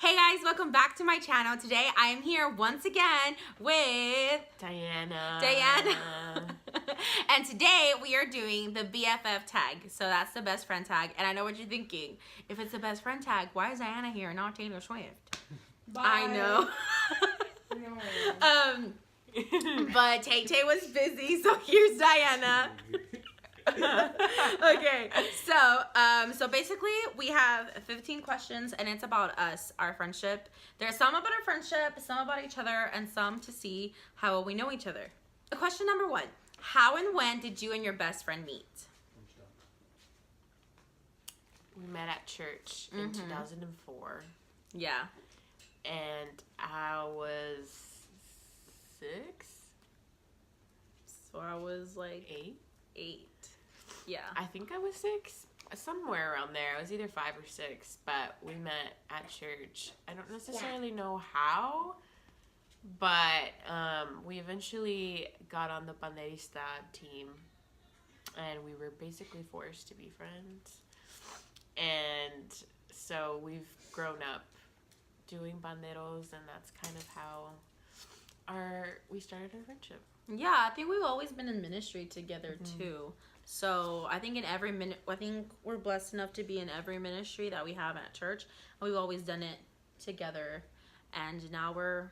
Hey guys, welcome back to my channel. Today I am here once again with Diana. And today we are doing the BFF tag. So that's the best friend tag. And I know what you're thinking. If it's the best friend tag, why is Diana here and not Taylor Swift? Bye. I know. No. But Tay was busy, so here's Diana. Okay, so basically we have 15 questions and it's about us, our friendship. There's some about our friendship, some about each other, and some to see how well we know each other. Question number 1. How and when did you and your best friend meet? We met at church in 2004. Yeah. And I was 6? So I was like 8. Yeah. I think I was 6. Somewhere around there. I was either 5 or 6, but we met at church. I don't necessarily know how, but we eventually got on the Banderista team, and we were basically forced to be friends. And so we've grown up doing banderos, and that's kind of how we started our friendship. Yeah, I think we've always been in ministry together too. So I think I think we're blessed enough to be in every ministry that we have at church. We've always done it together, and now we're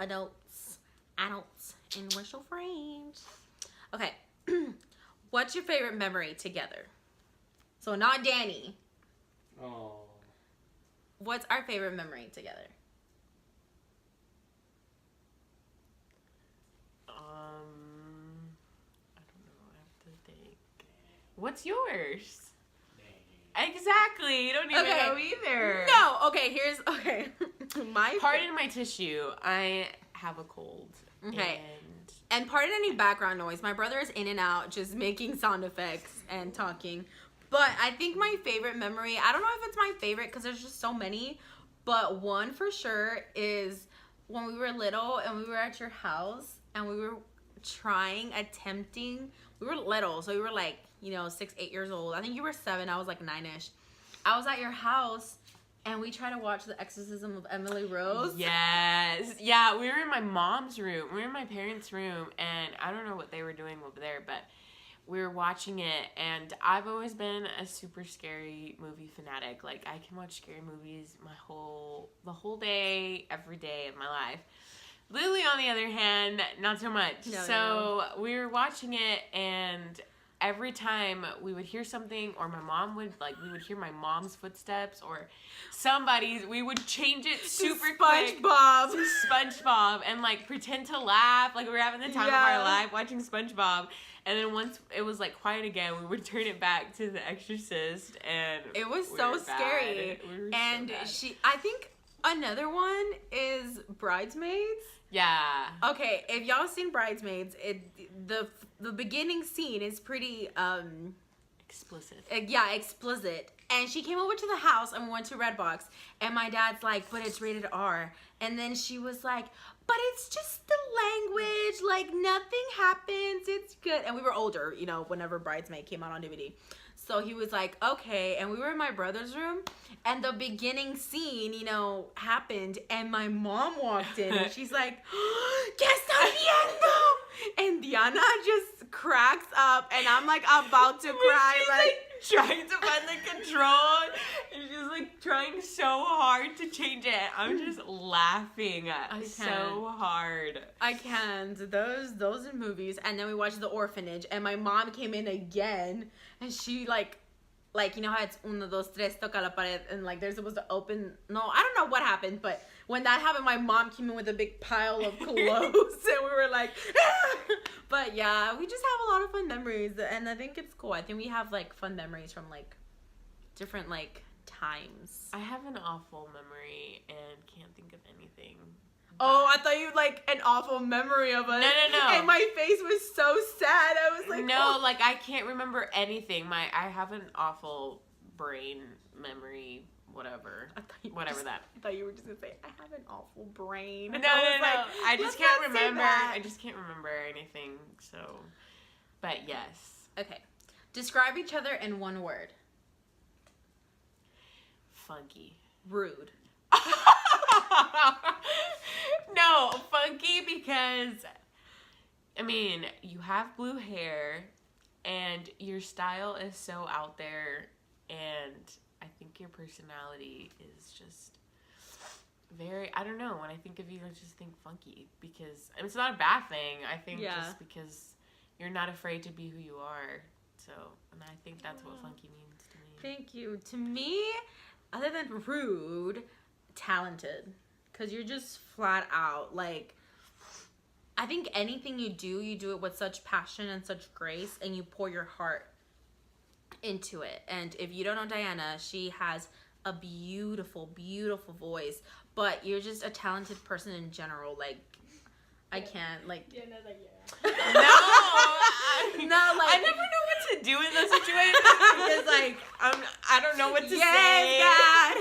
adults, and we're so friends. Okay, what's your favorite memory together? So not Danny. Oh. What's our favorite memory together? What's yours? Exactly. You don't even know either. No. Okay. Pardon my tissue. I have a cold. Okay. And pardon any background noise. My brother is in and out just making sound effects and talking. But I think my favorite memory, I don't know if it's my favorite because there's just so many, but one for sure is when we were little and we were at your house and we were attempting, we were little, so we were like, 6, 8 years old. I think you were 7, I was like 9-ish. I was at your house and we tried to watch The Exorcism of Emily Rose. Yes. Yeah, we were in my mom's room. We were in my parents' room, and I don't know what they were doing over there, but we were watching it, and I've always been a super scary movie fanatic. Like, I can watch scary movies the whole day, every day of my life. Lily, on the other hand, not so much. We were watching it, and every time we would hear something, or we would hear my mom's footsteps, or somebody's, we would change it super quick. SpongeBob, and pretend to laugh, like we were having the time of our life watching SpongeBob. And then once it was quiet again, we would turn it back to The Exorcist, and it was so scary. And I think another one is Bridesmaids. Yeah. Okay, if y'all seen Bridesmaids, the beginning scene is pretty explicit. Explicit. And she came over to the house and we went to Redbox, and my dad's like, but it's rated R. And then she was like, but it's just the language, nothing happens, it's good. And we were older, whenever Bridesmaid came out on DVD. So he was like, okay. And we were in my brother's room, and the beginning scene, happened, and my mom walked in, and she's like, ¿Qué está viendo? And Diana just cracks up, and I'm about to cry. She's trying to find the control, and she's trying so hard to change it. I'm just laughing so hard. I can't. Those are movies. And then we watched The Orphanage, and my mom came in again, and she how it's 1, 2, 3, toca la pared, and they're supposed to open. No, I don't know what happened, but when that happened, my mom came in with a big pile of clothes, and we were like, ah! But yeah, we just have a lot of fun memories, and I think it's cool. I think we have fun memories from different times. I have an awful memory and can't think of anything. Oh, I thought you an awful memory of us. No. And my face was so sad. I was like, no, oh. I can't remember anything. I have an awful brain memory, whatever. I thought you were just gonna say, I have an awful brain. No. I just can't remember. I just can't remember anything. So, but yes. Okay. Describe each other in one word. Funky. Rude. I mean, you have blue hair, and your style is so out there, and I think your personality is just very, I don't know, when I think of you, I just think funky, because, and it's not a bad thing, I think just because you're not afraid to be who you are, so, and I think that's what funky means to me. Thank you. To me, other than rude, talented, because you're just flat out, like, I think anything you do it with such passion and such grace, and you pour your heart into it. And if you don't know Diana, she has a beautiful, beautiful voice, but you're just a talented person in general. Like, I can't, like... Yeah, no, like, No! No, like... I never know what to do in those situations, because, like, I don't know what to say. God!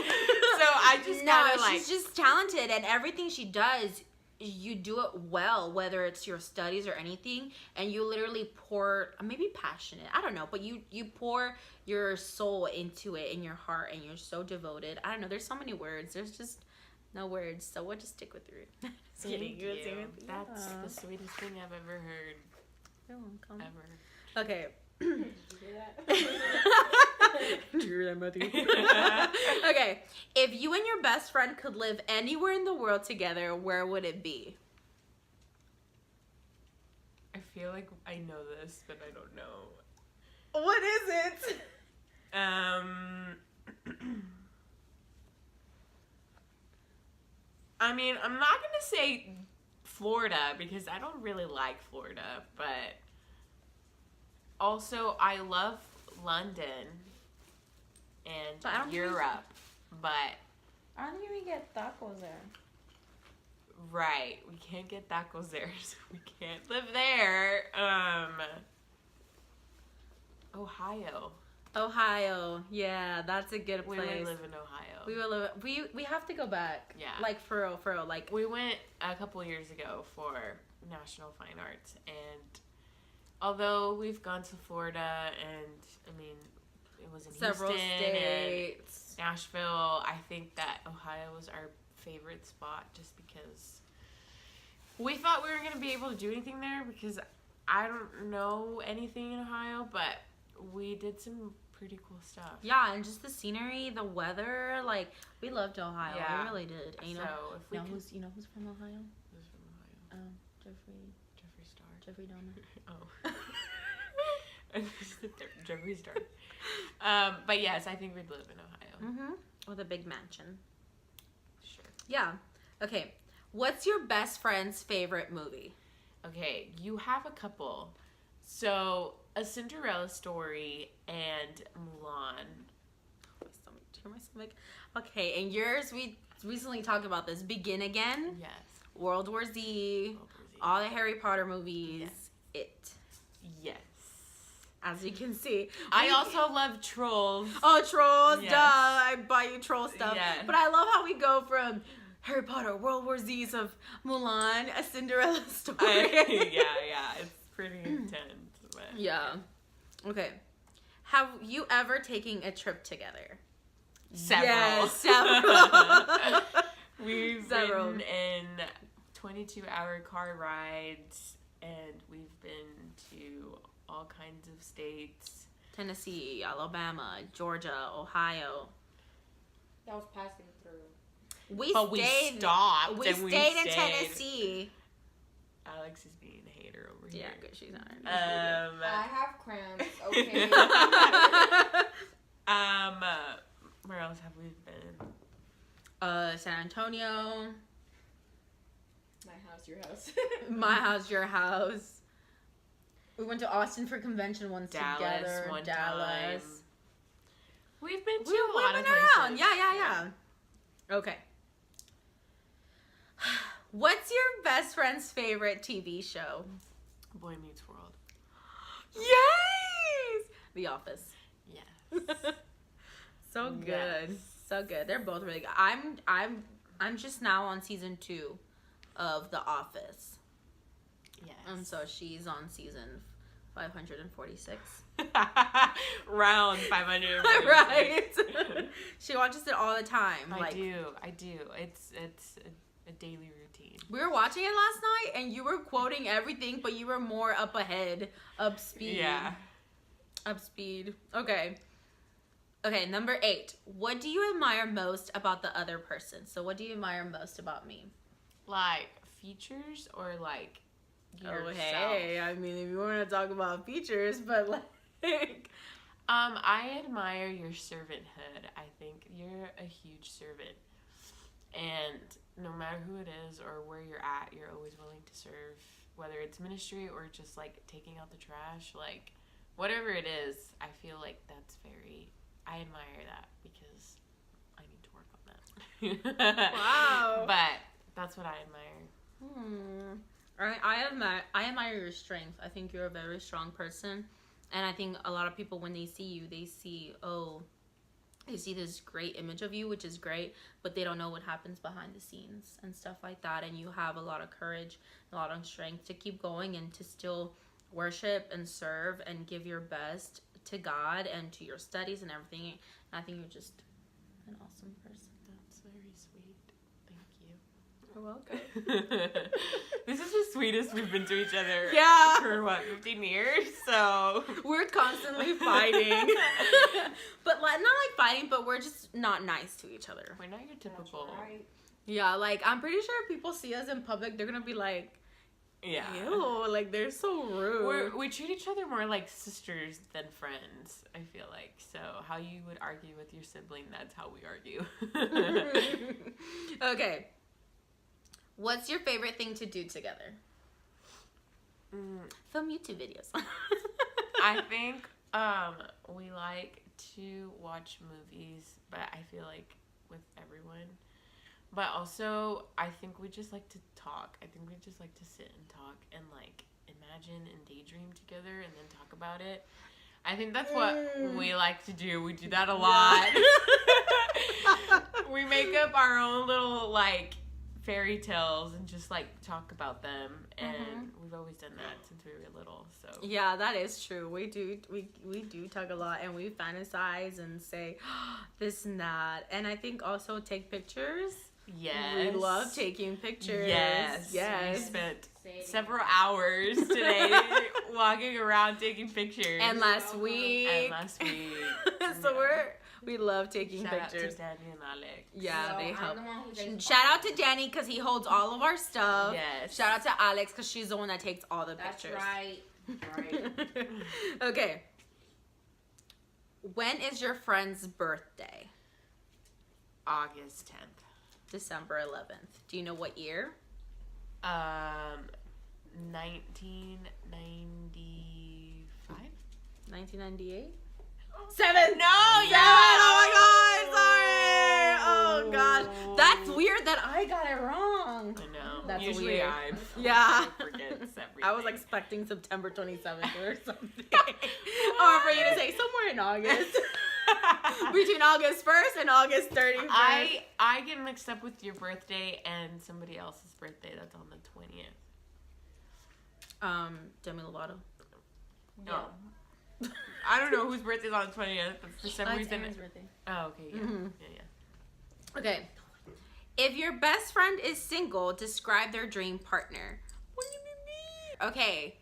So I just gotta, like... she's just talented, and everything she does... you do it well, whether it's your studies or anything, and you literally pour, maybe passionate, I don't know, but you pour your soul into it, in your heart, and you're so devoted. I don't know, there's so many words, there's just no words, so we'll just stick with Ruth. Just kidding. Thank you. That's the sweetest thing I've ever heard. You're welcome. Ever. Okay. Did you hear that? Okay, if you and your best friend could live anywhere in the world together, where would it be? I feel like I know this, but I don't know. What is it? I mean, I'm not gonna say Florida because I don't really like Florida, but also I love London and Europe, but I don't think we get tacos there. Right, we can't get tacos there, so we can't live there. Ohio, yeah, that's a good place. We would live in Ohio. We will live. We have to go back. Yeah, like for real. Like we went a couple years ago for National Fine Arts, and although we've gone to Florida, and I mean, it was in several Houston states, and Nashville, I think that Ohio was our favorite spot just because we thought we were going to be able to do anything there because I don't know anything in Ohio, but we did some pretty cool stuff. Yeah, and just the scenery, the weather, like we loved Ohio. Yeah. We really did. And So who's from Ohio? Who's from Ohio? Jeffree Star. Jeffrey Dahmer. Oh. Jeffree Star. But yes, I think we'd live in Ohio. Mm-hmm. With a big mansion. Sure. Yeah. Okay. What's your best friend's favorite movie? Okay, you have a couple. So, A Cinderella Story and Mulan. My stomach. Okay, and yours, we recently talked about this. Begin Again. Yes. World War Z. All the Harry Potter movies. Yes. It. Yes. As you can see. I also love Trolls. Oh, Trolls. Yes. Duh. I buy you troll stuff. Yeah. But I love how we go from Harry Potter, World War Z's of Mulan, A Cinderella Story. Yeah. It's pretty intense. But Yeah. Okay. Have you ever taken a trip together? Several. Yes, several. We've ridden in 22-hour car rides, and we've been to all kinds of states. Tennessee, Alabama, Georgia, Ohio. That was passing through. We stopped. We stayed in Tennessee. Alex is being a hater over here. Yeah, good. She's not. I have cramps. Okay. Where else have we been? San Antonio. My house, your house. My house, your house. We went to Austin for convention once together. One Dallas. time. We've been to a We've lot been of places. around. Yeah. Okay. What's your best friend's favorite TV show? Boy Meets World. Yes! The Office. Yes. So good. Yes. So good. They're both really good. I'm just now on season 2 of The Office. Yes. And so she's on season 546. Round 500. Right. She watches it all the time. I do. It's a daily routine. We were watching it last night, and you were quoting everything, but you were more up ahead, up speed. Yeah. Up speed. Okay. Okay, number 8. What do you admire most about the other person? So what do you admire most about me? Like features or like yourself? Oh, hey. I mean, if you want to talk about features, but like... I admire your servanthood. I think you're a huge servant. And no matter who it is or where you're at, you're always willing to serve. Whether it's ministry or just like taking out the trash, like whatever it is, I feel like that's I admire that because I need to work on that. Wow. But that's what I admire. I admire your strength. I think you're a very strong person. And I think a lot of people, when they see you, they see this great image of you, which is great, but they don't know what happens behind the scenes and stuff like that. And you have a lot of courage, a lot of strength to keep going and to still worship and serve and give your best to God and to your studies and everything. And I think you're just an awesome person. That's very sweet. Thank you. You're welcome. This is the sweetest we've been to each other. Yeah. For 15 years? So We're constantly fighting. But not like fighting, but we're just not nice to each other. we're not your typical. That's right. Yeah, like I'm pretty sure if people see us in public, they're gonna be like, Yeah. ew, like they're so rude. We treat each other more like sisters than friends, I feel like. So how you would argue with your sibling, that's how we argue. Okay. What's your favorite thing to do together? Film YouTube videos. I think we like to watch movies, but I feel like with everyone. But also, I think we just like to talk. I think we just like to sit and talk and like imagine and daydream together and then talk about it. I think that's what we like to do. We do that a lot. We make up our own little like fairy tales and just like talk about them, and we've always done that since we were little. So Yeah, that is true. We do talk a lot, and we fantasize and say this and that, and I think also take pictures. yes, We love taking pictures. Yes, Yes. We spent Say it several hours today walking around taking pictures. And last week. So we love taking Shout out pictures. to Danny and Alex. Yeah, So, they I'm help. the one who takes Shout all out to Danny because he holds all of our stuff. Yes. Shout out to Alex because she's the one that takes all the That's pictures. right. Right. Okay. When is your friend's birthday? August 10th. December 11th. Do you know what year? 1995. 1998? 7. No, Oh my god, sorry. Oh gosh. That's weird that I got it wrong. I know. That's Usually weird. I Yeah. forget everything. I was expecting September 27th or something. Or for you to say somewhere in August. Between August 1st and August 31st. I get mixed up with your birthday and somebody else's birthday that's on the 20th. Demi Lovato. No. I don't know whose birthday's on the 20th, but for some reason. Aaron's birthday. Oh, okay, yeah. Mhm. Yeah. Okay. If your best friend is single, describe their dream partner. What do you mean? Okay.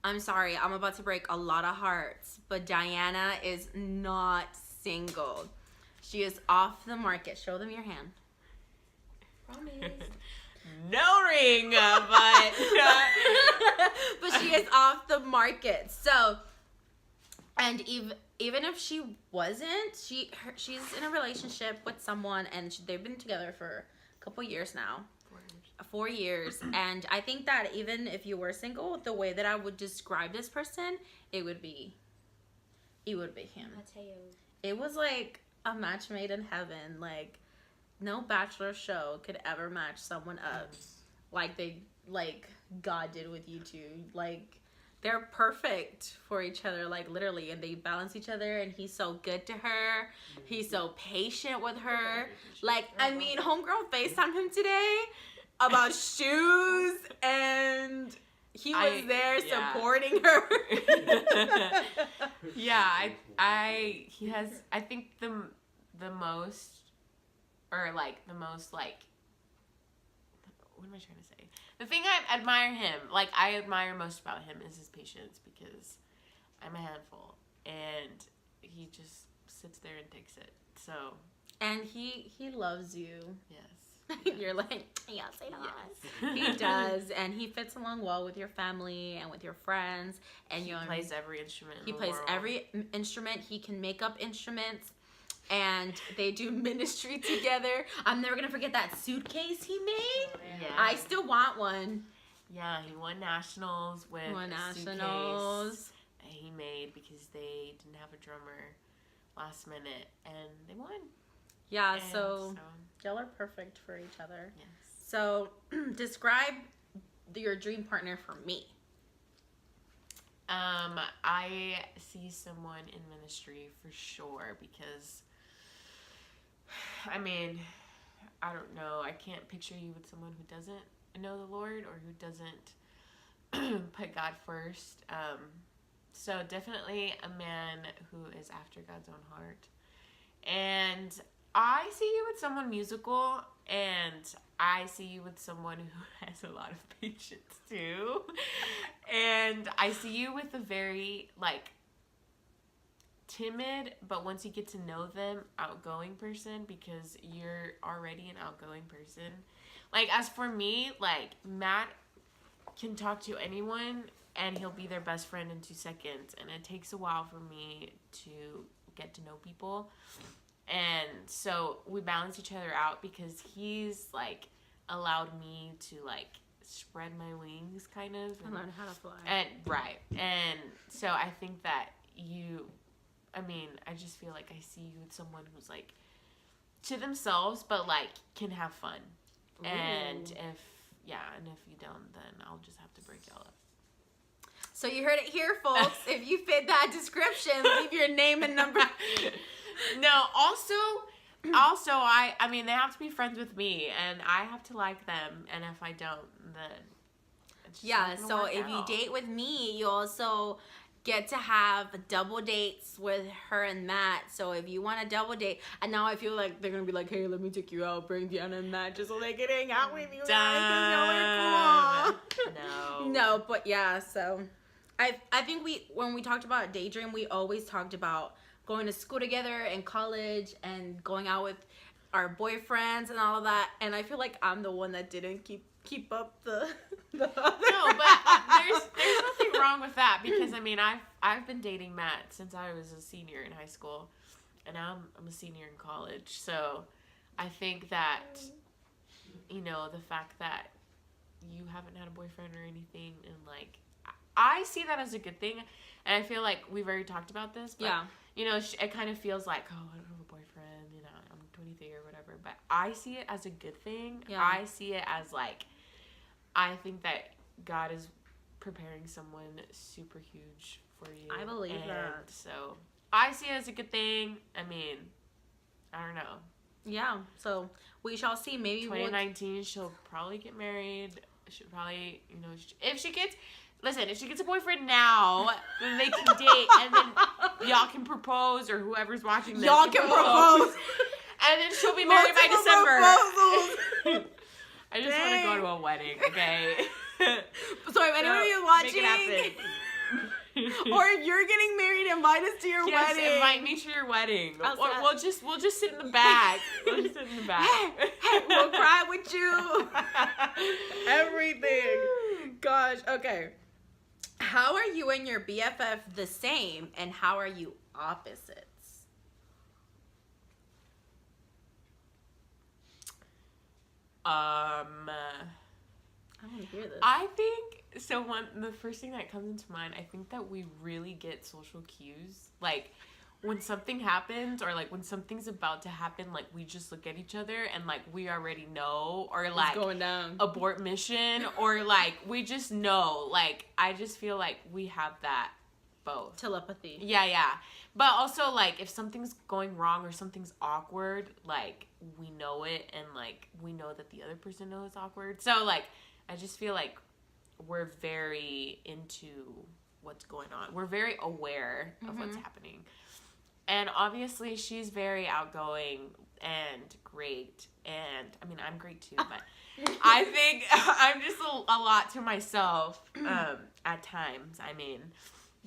I'm sorry. I'm about to break a lot of hearts, but Diana is not single. She is off the market. Show them your hand. Promise. No ring, but But she is off the market. So, and even if she wasn't, she's in a relationship with someone, and they've been together for a couple years now. 4 years. And I think that even if you were single, the way that I would describe this person, it would be him. Mateo. It was like a match made in heaven. Like, no Bachelor show could ever match someone up like God did with you two. Like, they're perfect for each other, like literally, and they balance each other, and he's so good to her. He's so patient with her. Like, I mean, homegirl FaceTimed him today about shoes, and he was there yeah. supporting her. Yeah, he has, I think the most, or like the most like, what am I trying to say? The thing I admire him, like I admire most about him is his patience, because I'm a handful and he just sits there and takes it. So. And he loves you. Yes. You're like, yes, he does. Yes. He does, and he fits along well with your family and with your friends. And he plays every instrument. He plays every instrument. He can make up instruments, and they do ministry together. I'm never gonna forget that suitcase he made. Yeah. I still want one. Yeah, he won nationals with a suitcase that he made because they didn't have a drummer last minute, and they won. Yeah, so y'all are perfect for each other. Yes. So, describe your dream partner for me. I see someone in ministry for sure, because, I mean, I don't know. I can't picture you with someone who doesn't know the Lord or who doesn't put God first. So definitely a man who is after God's own heart. And I see you with someone musical, and I see you with someone who has a lot of patience too. And I see you with a very, like, timid, but once you get to know them, outgoing person, because you're already an outgoing person. Like, as for me, like, Matt can talk to anyone, and he'll be their best friend in 2 seconds. And it takes a while for me to get to know people. And so we balance each other out, because he's, like, allowed me to, like, spread my wings, kind of. And learn how to fly. And, right. And so I think that I just feel like I see you with someone who's, like, to themselves, but, like, can have fun. Ooh. And if you don't, then I'll just have to break y'all up. So you heard it here, folks. If you fit that description, leave your name and number. No, also, I mean, they have to be friends with me, and I have to like them, and if I don't, then it's just not gonna work if out. you date with me, you also get to have double dates with her and Matt. So if you want a double date, and now I feel like they're gonna be like, hey, let me take you out, bring Diana and Matt just so they can hang out with you guys, 'cause y'all are cool. No, but yeah, so I think when we talked about Daydream, we always talked about going to school together and college and going out with our boyfriends and all of that. And I feel like I'm the one that didn't keep up the other. No, but there's nothing wrong with that, because I mean I've been dating Matt since I was a senior in high school, and now I'm a senior in college. So I think that, you know, the fact that you haven't had a boyfriend or anything, and like I see that as a good thing, and I feel like we've already talked about this. But, you know, it kind of feels like, oh, I don't have a boyfriend, you know, I'm 23 or whatever. But I see it as a good thing. Yeah. I see it as, like, I think that God is preparing someone super huge for you. I believe that. So I see it as a good thing. I mean, I don't know. Yeah, so we shall see. Maybe 2019, she'll probably get married. She'll probably, you know, if she gets a boyfriend now, then they can date, and then y'all can propose, or whoever's watching this. Y'all can propose. And then she'll be married by December. I just want to go to a wedding, okay? So if anyone of you watching, make it happen. Or if you're getting married, invite us to your wedding. Yes, invite me to your wedding. We'll just sit in the back. We'll just sit in the back. Hey, we'll cry with you. Everything. Gosh, okay. How are you and your BFF the same, and how are you opposites? I want to hear this. I think so. The first thing that comes into mind, I think that we really get social cues. Like when something happens, or like when something's about to happen, like we just look at each other and like we already know, or like going down, abort mission, or like we just know. Like I just feel like we have that both. Telepathy. Yeah. But also, like, if something's going wrong or something's awkward, like, we know it, and, like, we know that the other person knows it's awkward. So, like, I just feel like we're very into what's going on. We're very aware of what's happening. And obviously she's very outgoing and great. And I mean, I'm great too, but I think I'm just a lot to myself at times. I mean,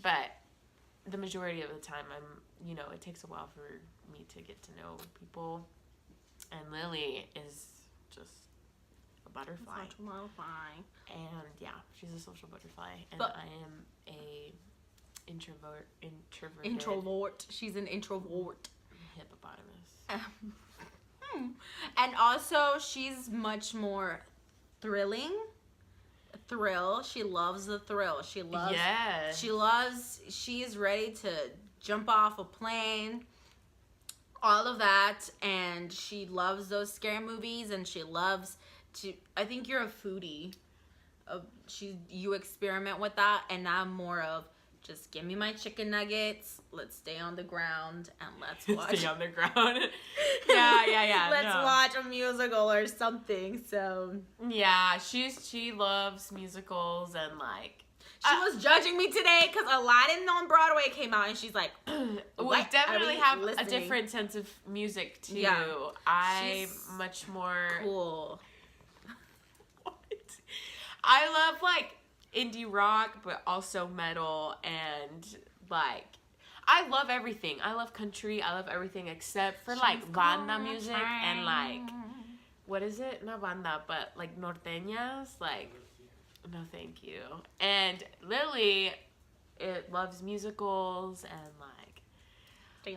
but the majority of the time it takes a while for me to get to know people. And Lily is just a butterfly. Social butterfly. And yeah, she's a social butterfly. And But- I am a introverted Introvert. She's an introvert. hippopotamus. And also, she's much more thrilling. Thrill. She loves the thrill. She loves. She's ready to jump off a plane. All of that, and she loves those scary movies, and she loves to. I think you're a foodie. You experiment with that, and I'm more of just give me my chicken nuggets. Let's stay on the ground and let's watch. Stay on the ground. yeah. Let's watch a musical or something. So Yeah, she loves musicals and like. she was judging me today because Aladdin on Broadway came out, and she's like, We "What definitely are we have listening?" a different sense of music too. Yeah. I'm She's much more. Cool. What? I love like indie rock, but also metal and like. I love everything. I love country. I love everything except for like banda music and like what is it? Not banda, but like norteñas. Like, no, thank you. And Lily, it loves musicals and like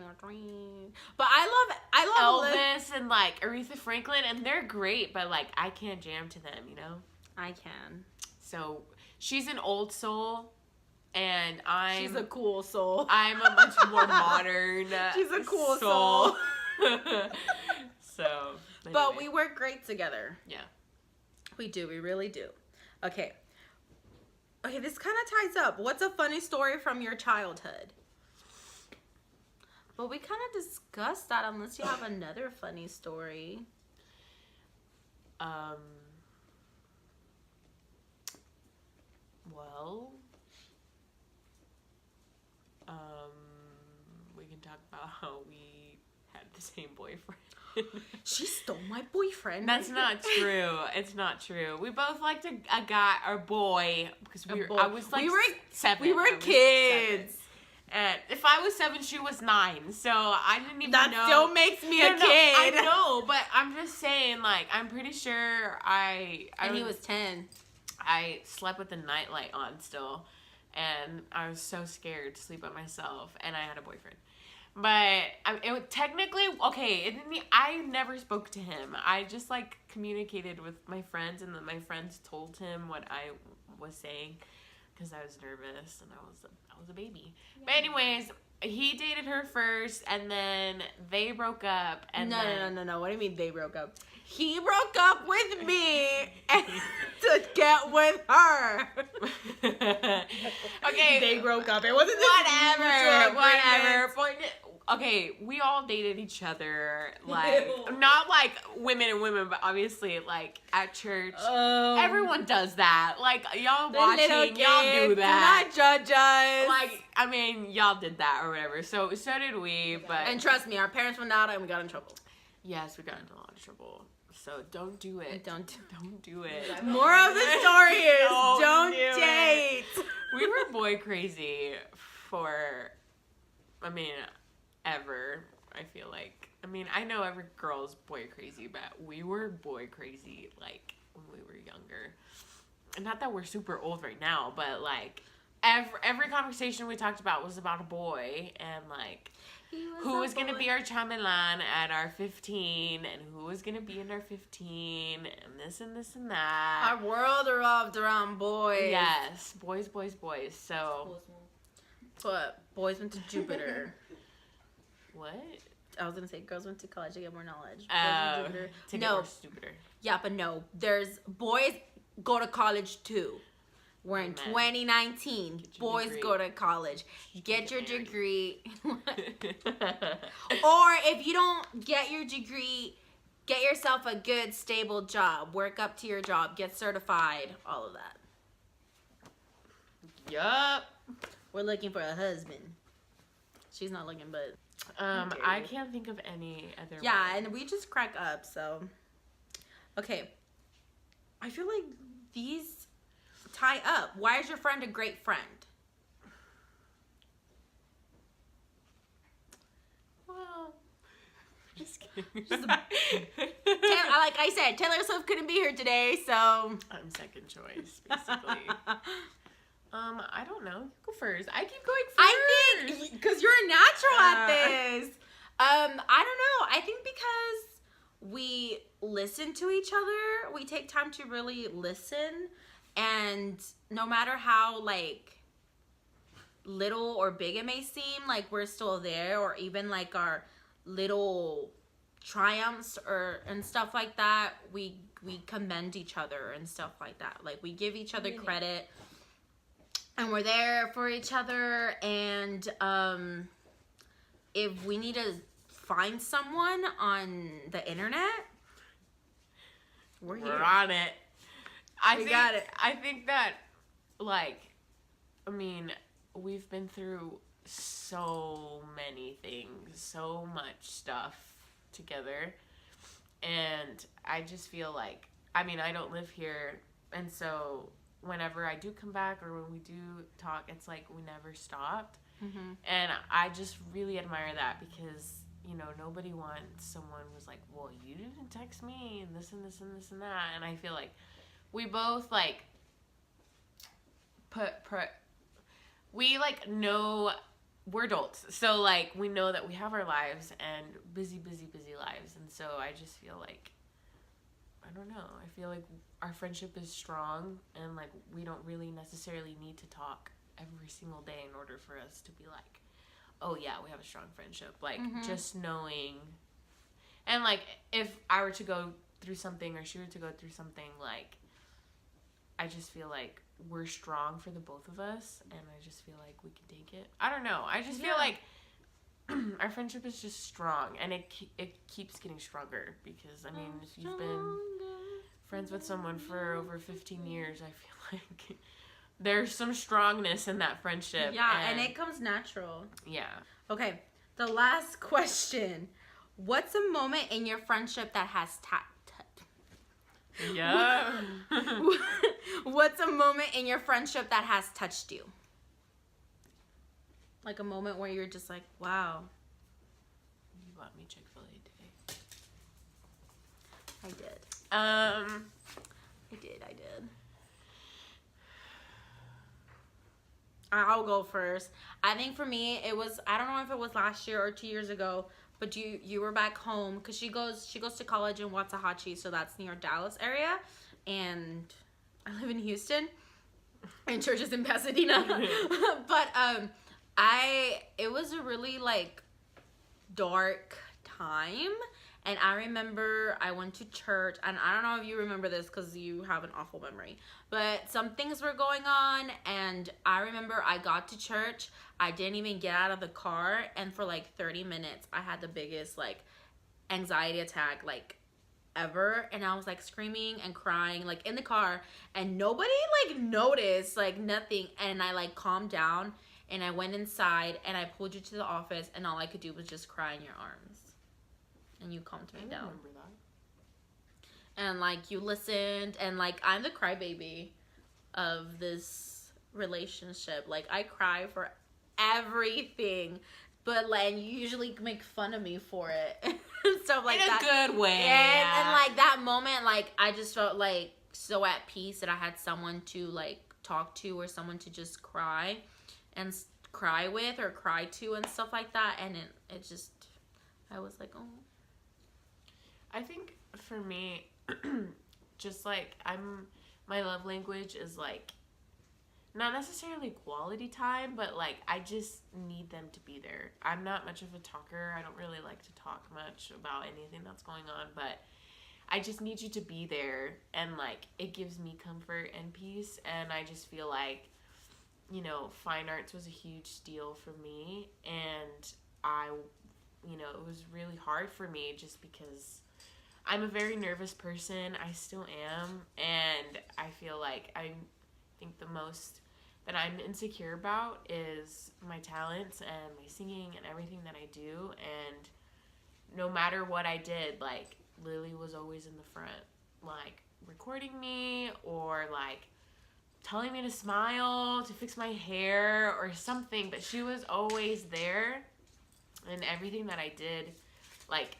But I love Elvis and like Aretha Franklin, and they're great, but like I can't jam to them, you know. I can. So she's an old soul. And She's a cool soul. I'm a much more modern She's a cool soul. So, But anyway. we work great together. Yeah. We do. We really do. Okay. Okay, this kind of ties up. What's a funny story from your childhood? But we kind of discussed that unless you have another funny story. Well, we can talk about how we had the same boyfriend. She stole my boyfriend. That's not true. It's not true. We both liked a guy or boy because A boy. I was like We were- 7. We were I was kids. 7. And if I was 7, she was 9. So I didn't even That know. still makes me a No, kid. I know, but I'm just saying, like, I'm pretty sure And he was 10. I slept with the nightlight on still, and I was so scared to sleep by myself, and I had a boyfriend. But technically, okay, I never spoke to him. I just, like, communicated with my friends, and then my friends told him what I was saying, because I was nervous, and I was a baby. Yeah. But anyways, he dated her first, and then they broke up, and No. What do you mean they broke up? He broke up with me to get with her. Okay. They broke up. It wasn't Whatever. Okay, we all dated each other, like, not like women and women, but obviously, like, at church. Everyone does that. Like, y'all watching, y'all do that. Do not judge us. Like, I mean, y'all did that or whatever. So did we, but... And trust me, our parents went out and we got in trouble. Yes, we got into a lot of trouble. So don't do it. Don't do it. More of the story is don't do date. We were boy crazy for, I mean, ever, I feel like. I mean, I know every girl's boy crazy, but we were boy crazy, like, when we were younger. And not that we're super old right now, but, like, every conversation we talked about was about a boy, and, like, who was going to be our chamelan at our 15, and who was going to be in our 15, and this and this and that. Our world revolved around boys. Yes, boys. So, But boys went to Jupiter. what? I was going to say girls went to college to get more knowledge. To get more stupider. Yeah, but no. There's boys go to college too. We're in Amen. 2019. Boys degree. go to college. Get your married. degree. Or if you don't get your degree, get yourself a good, stable job. Work up to your job. Get certified. All of that. Yup. We're looking for a husband. She's not looking, but I can't think of any other. yeah, one. and we just crack up. So, okay. I feel like these tie up. Why is your friend a great friend? Well, just kidding. Like I said, Taylor Swift couldn't be here today, so I'm second choice, basically. I don't know. You go first. I keep going first. I think because you're a natural at this. I don't know. I think because we listen to each other, we take time to really listen, and no matter how like little or big it may seem, like we're still there, or even like our little triumphs and stuff like that, we commend each other and stuff like that. Like we give each other credit, and we're there for each other. And if we need to find someone on the internet, we're here. We're on it. We got it. I think that, like, I mean, we've been through so many things, so much stuff together. And I just feel like, I mean, I don't live here. And so whenever I do come back or when we do talk, it's like we never stopped. Mm-hmm. And I just really admire that because, you know, nobody wants someone who's like, well, you didn't text me and this and this and this and that. And I feel like we both, like, we, like, know we're adults. So, like, we know that we have our lives and busy lives. And so I just feel like, I don't know. I feel like our friendship is strong and, like, we don't really necessarily need to talk every single day in order for us to be like, oh, yeah, we have a strong friendship. Like, just knowing. And, like, if I were to go through something or she were to go through something, like, I just feel like we're strong for the both of us, and I just feel like we can take it. I don't know. I just feel like our friendship is just strong, and it keeps getting stronger because, I mean, if you've been friends with someone for over 15 years, I feel like there's some strongness in that friendship. Yeah, and it comes natural. Yeah. Okay, the last question. What's a moment in your friendship that has Yeah. What's a moment in your friendship that has touched you? Like a moment where you're just like, wow. You bought me Chick-fil-A today. I did. I did. I'll go first. I think for me, it was, I don't know if it was last year or 2 years ago, but you were back home because she goes to college in Waxahachie, so that's near Dallas area, and I live in Houston, and church is in Pasadena. But it was a really like dark time, and I remember I went to church, and I don't know if you remember this because you have an awful memory, but some things were going on, and I remember I got to church. I didn't even get out of the car, and for like 30 minutes, I had the biggest like anxiety attack like ever, and I was like screaming and crying like in the car, and nobody like noticed, like nothing, and I like calmed down, and I went inside, and I pulled you to the office, and all I could do was just cry in your arms, and you calmed me down. Remember that. And like you listened, and like I'm the crybaby of this relationship. Like I cry for everything, but like you usually make fun of me for it and stuff like that. In a good way. And like that moment, like I just felt like so at peace that I had someone to like talk to, or someone to just cry with or cry to and stuff like that. And it just, I was like, oh. I think for me, just like my love language is like not necessarily quality time, but like I just need them to be there. I'm not much of a talker. I don't really like to talk much about anything that's going on, but I just need you to be there, and like it gives me comfort and peace. And I just feel like, you know, fine arts was a huge deal for me, and it was really hard for me just because I'm a very nervous person. I still am, and I feel like I think the most that I'm insecure about is my talents and my singing and everything that I do. And no matter what I did, like, Lily was always in the front, like, recording me or, like, telling me to smile, to fix my hair or something. But she was always there. And everything that I did, like,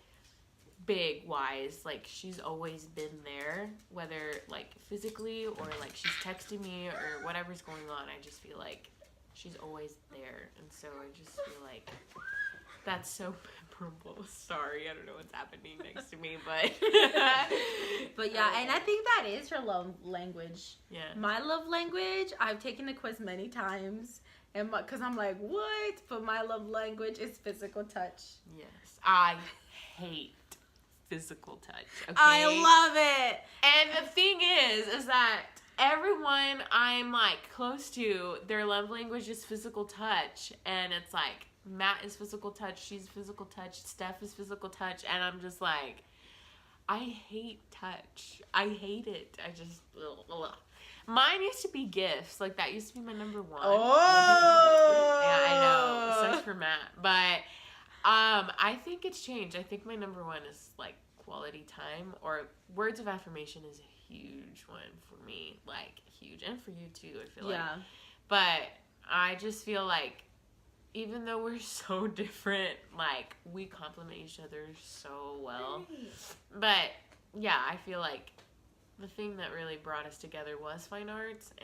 big wise, like, she's always been there, whether, like, physically or, like, she's texting me or whatever's going on. I just feel like she's always there. And so I just feel like that's so memorable. Sorry, I don't know what's happening next to me, but But yeah, and I think that is her love language. yeah. My love language, I've taken the quiz many times, and because I'm like, what? But my love language is physical touch. Yes, I hate physical touch. Okay? I love it. And the thing is that everyone I'm, like, close to, their love language is physical touch. And it's like, Matt is physical touch, she's physical touch, Steph is physical touch. And I'm just like, I hate touch. I hate it. I just, ugh. Mine used to be gifts. Like, that used to be my number one. Oh. Yeah, I know. Sucks for Matt. But I think it's changed. I think my number one is, like, quality time, or words of affirmation is a huge one for me. Like, huge. And for you, too, I feel like. Yeah. But I just feel like, even though we're so different, like, we complement each other so well. But, yeah, I feel like the thing that really brought us together was fine arts,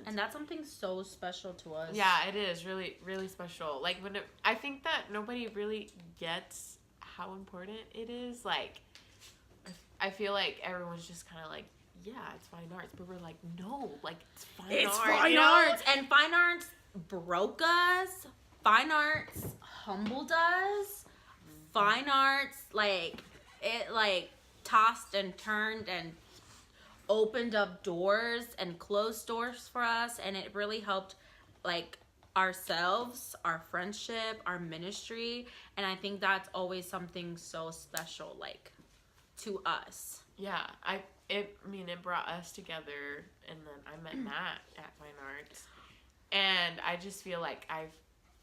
And that's something so special to us. yeah, it is really, really special. Like, I think that nobody really gets how important it is. Like, I feel like everyone's just kind of like, yeah, it's fine arts, but we're like, no, like, it's fine arts. Fine arts, and fine arts broke us. Fine arts humbled us. Fine arts, like, it, like, tossed and turned and opened up doors and closed doors for us, and it really helped, like, ourselves, our friendship, our ministry, and I think that's always something so special, like, to us. Yeah, it brought us together, and then I met Matt at Fine Arts, and I just feel like I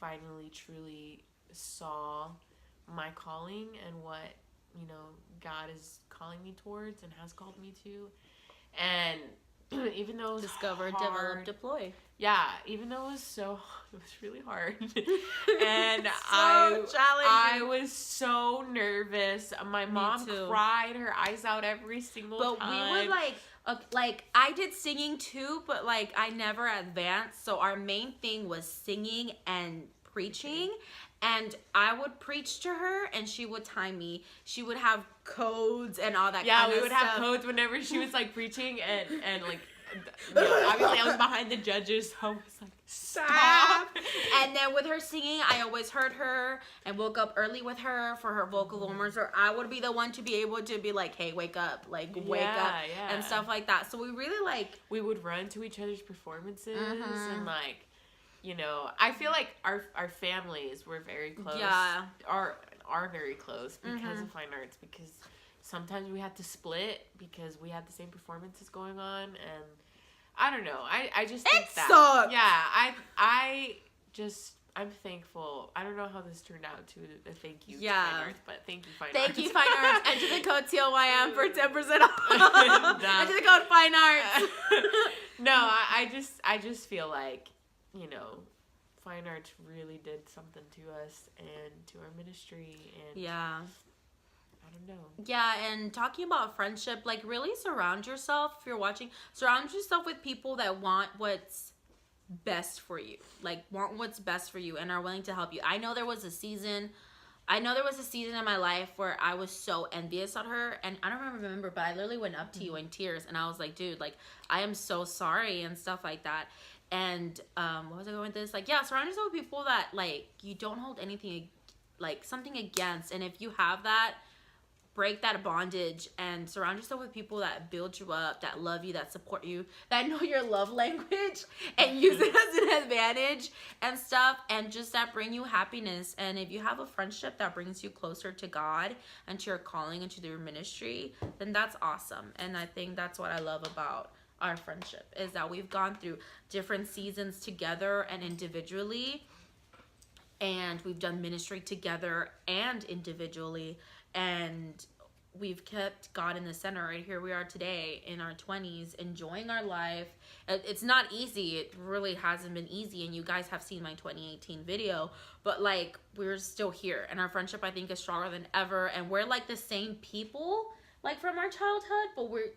finally truly saw my calling and what, you know, God is calling me towards and has called me to. And even though it was Discover, hard, develop, deploy. yeah, even though it was really hard, and So I challenging. was so nervous. My mom too. cried her eyes out every single But time. we would, like, I did singing too, but, like, I never advanced. So our main thing was singing and preaching. And I would preach to her, and she would time me. She would have codes and all that kind of stuff. Yeah, we would have codes whenever she was, like, preaching, and like, you know, obviously I was behind the judges, so I was like, stop. And then with her singing, I always heard her and woke up early with her for her vocal warmers, or I would be the one to be able to be like, hey, wake up, like, wake up, Yeah. and stuff like that. So we really, like, We would run to each other's performances, and, like, you know, I feel like our families were very close. Yeah. Are very close because of fine arts, because sometimes we had to split because we had the same performances going on, and I don't know. I just think that sucked. yeah, I'm thankful. I don't know how this turned out to a thank you to Fine Arts, but thank you, Fine Arts. Thank you, Fine Arts. Enter the code TLYM for 10% off. Enter the code Fine Arts. No, I just feel like, you know, Fine Arts really did something to us and to our ministry, and Yeah. I don't know. Yeah, and talking about friendship, like, really surround yourself, if you're watching, surround yourself with people that want what's best for you. Like, want what's best for you and are willing to help you. I know there was a season in my life where I was so envious of her, and I don't remember, but I literally went up to you in tears, and I was like, dude, like, I am so sorry, and stuff like that. And what was I going with this? Like, yeah, surround yourself with people that, like, you don't hold anything, like, something against, and if you have that, break that bondage and surround yourself with people that build you up, that love you, that support you, that know your love language and use it as an advantage and stuff, and just that bring you happiness. And if you have a friendship that brings you closer to God and to your calling and to your ministry, then that's awesome. And I think that's what I love about our friendship, is that we've gone through different seasons together and individually, and we've done ministry together and individually, and we've kept God in the center. Right here we are today in our 20s, enjoying our life. It's not easy. It really hasn't been easy, and you guys have seen my 2018 video, but like, we're still here, and our friendship, I think, is stronger than ever, and we're like the same people, like, from our childhood, but we're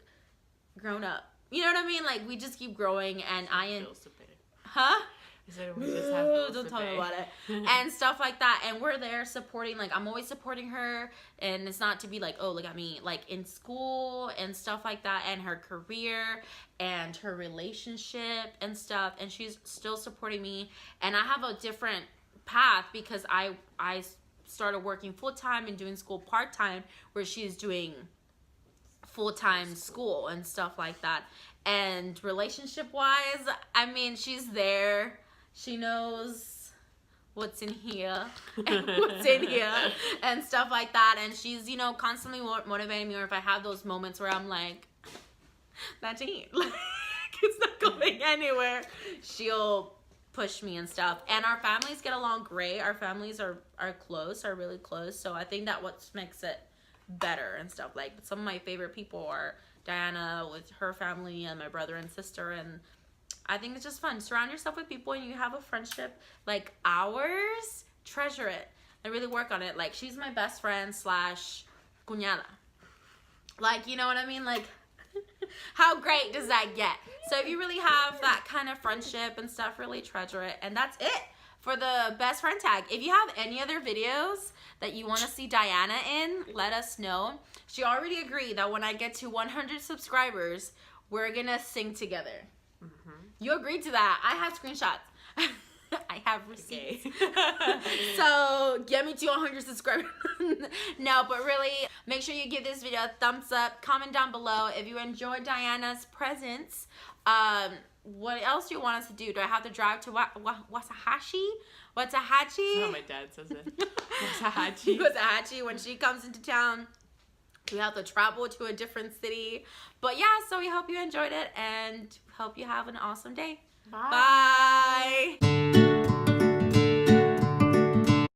grown up. You know what I mean? Like, we just keep growing, and huh? I said we just have bills Don't to tell me pay. about it. And stuff like that. And we're there supporting, like, I'm always supporting her. And it's not to be like, oh, look at me. Like, in school and stuff like that. And her career and her relationship and stuff. And she's still supporting me. And I have a different path because I started working full-time and doing school part-time, where she's doing full-time school and stuff like that. And relationship-wise, I mean, she's there. She knows what's in here and what's in here and stuff like that. And she's, you know, constantly motivating me. Or if I have those moments where I'm like, that's it. Like, it's not going anywhere, she'll push me and stuff. And our families get along great. Our families are close, are really close. So I think that what makes it better and stuff. Like, some of my favorite people are Diana with her family and my brother and sister, and I think it's just fun. Surround yourself with people, and you have a friendship like ours, treasure it and really work on it. Like, she's my best friend / cuñada. Like, you know what I mean? Like, how great does that get? So if you really have that kind of friendship and stuff, really treasure it. And that's it for the best friend tag. If you have any other videos that you want to see Diana in, let us know. She already agreed that when I get to 100 subscribers, we're gonna sing together. Mm-hmm. You agreed to that. I have screenshots. I have receipts. Okay. So get me to 100 subscribers. No, but really, make sure you give this video a thumbs up. Comment down below if you enjoyed Diana's presence. What else do you want us to do? Do I have to drive to Waxahachie? That's how my dad says it. Waxahachie. Waxahachie. When she comes into town, we have to travel to a different city. But yeah, so we hope you enjoyed it and hope you have an awesome day. Bye. Bye.